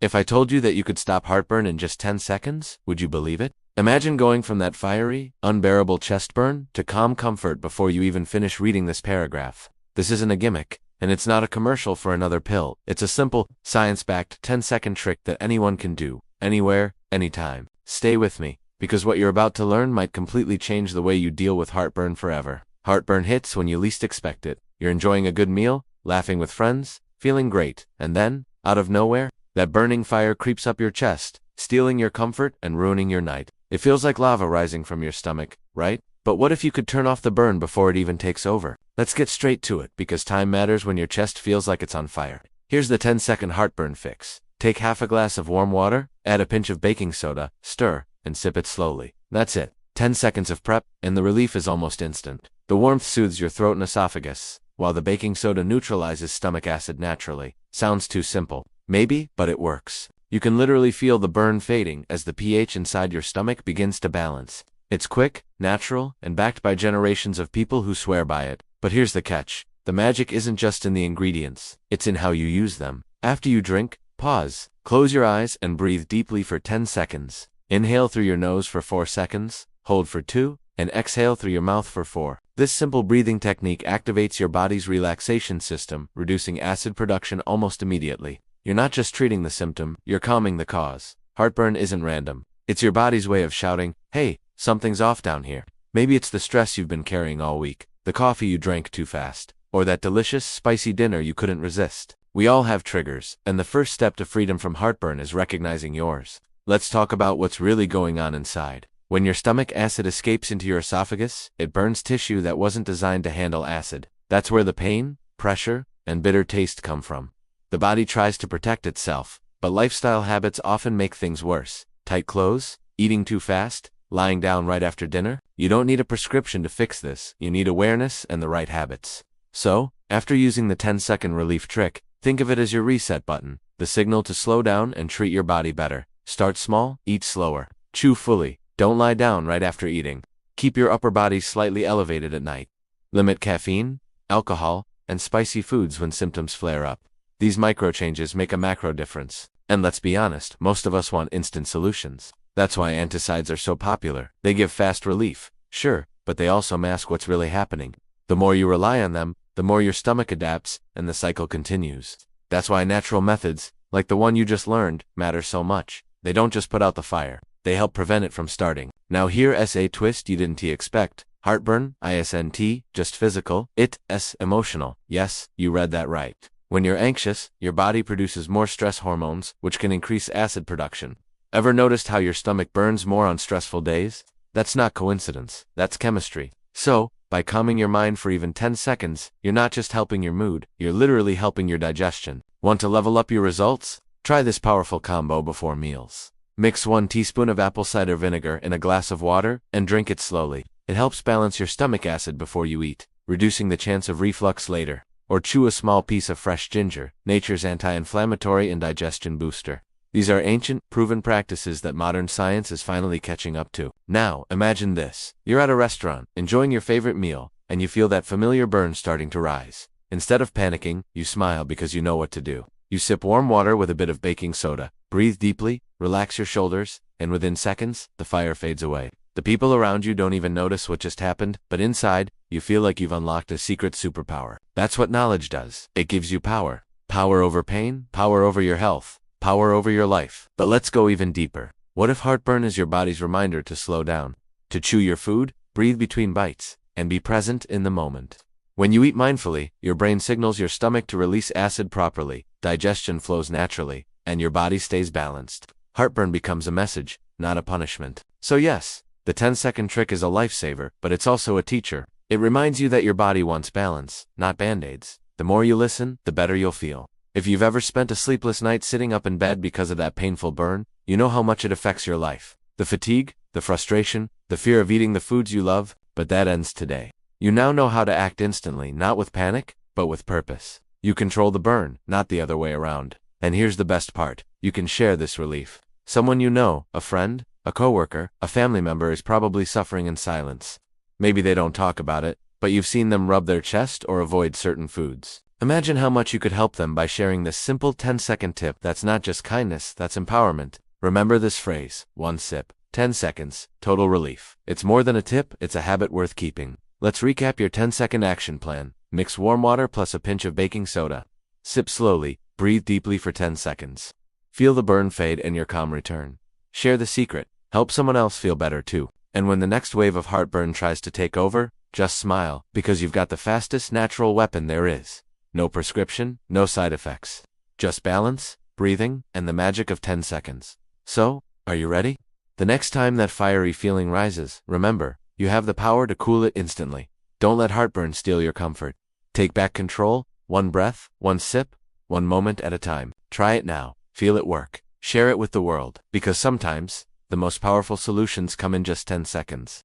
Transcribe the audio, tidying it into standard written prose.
If I told you that you could stop heartburn in just 10 seconds, would you believe it? Imagine going from that fiery, unbearable chest burn to calm comfort before you even finish reading this paragraph. This isn't a gimmick, and it's not a commercial for another pill. It's a simple, science-backed 10-second trick that anyone can do, anywhere, anytime. Stay with me, because what you're about to learn might completely change the way you deal with heartburn forever. Heartburn hits when you least expect it. You're enjoying a good meal, laughing with friends, feeling great, and then, out of nowhere, that burning fire creeps up your chest, stealing your comfort and ruining your night. It feels like lava rising from your stomach, right? But what if you could turn off the burn before it even takes over? Let's get straight to it, because time matters when your chest feels like it's on fire. Here's the 10-second heartburn fix. Take half a glass of warm water, add a pinch of baking soda, stir, and sip it slowly. That's it. 10 seconds of prep, and the relief is almost instant. The warmth soothes your throat and esophagus, while the baking soda neutralizes stomach acid naturally. Sounds too simple. Maybe, but it works. You can literally feel the burn fading as the pH inside your stomach begins to balance. It's quick, natural, and backed by generations of people who swear by it. But here's the catch. The magic isn't just in the ingredients, it's in how you use them. After you drink, pause, close your eyes, and breathe deeply for 10 seconds. Inhale through your nose for 4 seconds, hold for 2, and exhale through your mouth for 4. This simple breathing technique activates your body's relaxation system, reducing acid production almost immediately. You're not just treating the symptom, you're calming the cause. Heartburn isn't random. It's your body's way of shouting, hey, something's off down here. Maybe it's the stress you've been carrying all week, the coffee you drank too fast, or that delicious, spicy dinner you couldn't resist. We all have triggers, and the first step to freedom from heartburn is recognizing yours. Let's talk about what's really going on inside. When your stomach acid escapes into your esophagus, it burns tissue that wasn't designed to handle acid. That's where the pain, pressure, and bitter taste come from. The body tries to protect itself, but lifestyle habits often make things worse. Tight clothes, eating too fast, lying down right after dinner. You don't need a prescription to fix this. You need awareness and the right habits. So, after using the 10-second relief trick, think of it as your reset button, the signal to slow down and treat your body better. Start small, eat slower, chew fully, don't lie down right after eating. Keep your upper body slightly elevated at night. Limit caffeine, alcohol, and spicy foods when symptoms flare up. These micro changes make a macro difference. And let's be honest, most of us want instant solutions. That's why anticides are so popular. They give fast relief, sure, but they also mask what's really happening. The more you rely on them, the more your stomach adapts, and the cycle continues. That's why natural methods, like the one you just learned, matter so much. They don't just put out the fire, they help prevent it from starting. Now here's a twist you didn't expect. Heartburn, isn't just physical, it's emotional. Yes, you read that right. When you're anxious, your body produces more stress hormones, which can increase acid production. Ever noticed how your stomach burns more on stressful days? That's not coincidence, that's chemistry. So, by calming your mind for even 10 seconds, you're not just helping your mood, you're literally helping your digestion. Want to level up your results? Try this powerful combo before meals. Mix 1 teaspoon of apple cider vinegar in a glass of water and drink it slowly. It helps balance your stomach acid before you eat, reducing the chance of reflux later. Or chew a small piece of fresh ginger, nature's anti-inflammatory and digestion booster. These are ancient, proven practices that modern science is finally catching up to. Now, imagine this. You're at a restaurant, enjoying your favorite meal, and you feel that familiar burn starting to rise. Instead of panicking, you smile because you know what to do. You sip warm water with a bit of baking soda, breathe deeply, relax your shoulders, and within seconds, the fire fades away. The people around you don't even notice what just happened, but inside, you feel like you've unlocked a secret superpower. That's what knowledge does. It gives you power. Power over pain, power over your health, power over your life. But let's go even deeper. What if heartburn is your body's reminder to slow down, to chew your food, breathe between bites, and be present in the moment? When you eat mindfully, your brain signals your stomach to release acid properly, digestion flows naturally, and your body stays balanced. Heartburn becomes a message, not a punishment. So yes, the 10-second trick is a lifesaver, but it's also a teacher. It reminds you that your body wants balance, not band-aids. The more you listen, the better you'll feel. If you've ever spent a sleepless night sitting up in bed because of that painful burn, you know how much it affects your life. The fatigue, the frustration, the fear of eating the foods you love, but that ends today. You now know how to act instantly, not with panic, but with purpose. You control the burn, not the other way around. And here's the best part. You can share this relief. Someone you know, a friend, a coworker, a family member is probably suffering in silence. Maybe they don't talk about it, but you've seen them rub their chest or avoid certain foods. Imagine how much you could help them by sharing this simple 10-second tip. That's not just kindness, that's empowerment. Remember this phrase: 1 sip, 10 seconds, total relief. It's more than a tip, it's a habit worth keeping. Let's recap your 10-second action plan. Mix warm water plus a pinch of baking soda. Sip slowly, breathe deeply for 10 seconds. Feel the burn fade and your calm return. Share the secret. Help someone else feel better too. And when the next wave of heartburn tries to take over, just smile, because you've got the fastest natural weapon there is. No prescription, no side effects. Just balance, breathing, and the magic of 10 seconds. So, are you ready? The next time that fiery feeling rises, remember, you have the power to cool it instantly. Don't let heartburn steal your comfort. Take back control, one breath, one sip, one moment at a time. Try it now. Feel it work. Share it with the world, because sometimes, the most powerful solutions come in just 10 seconds.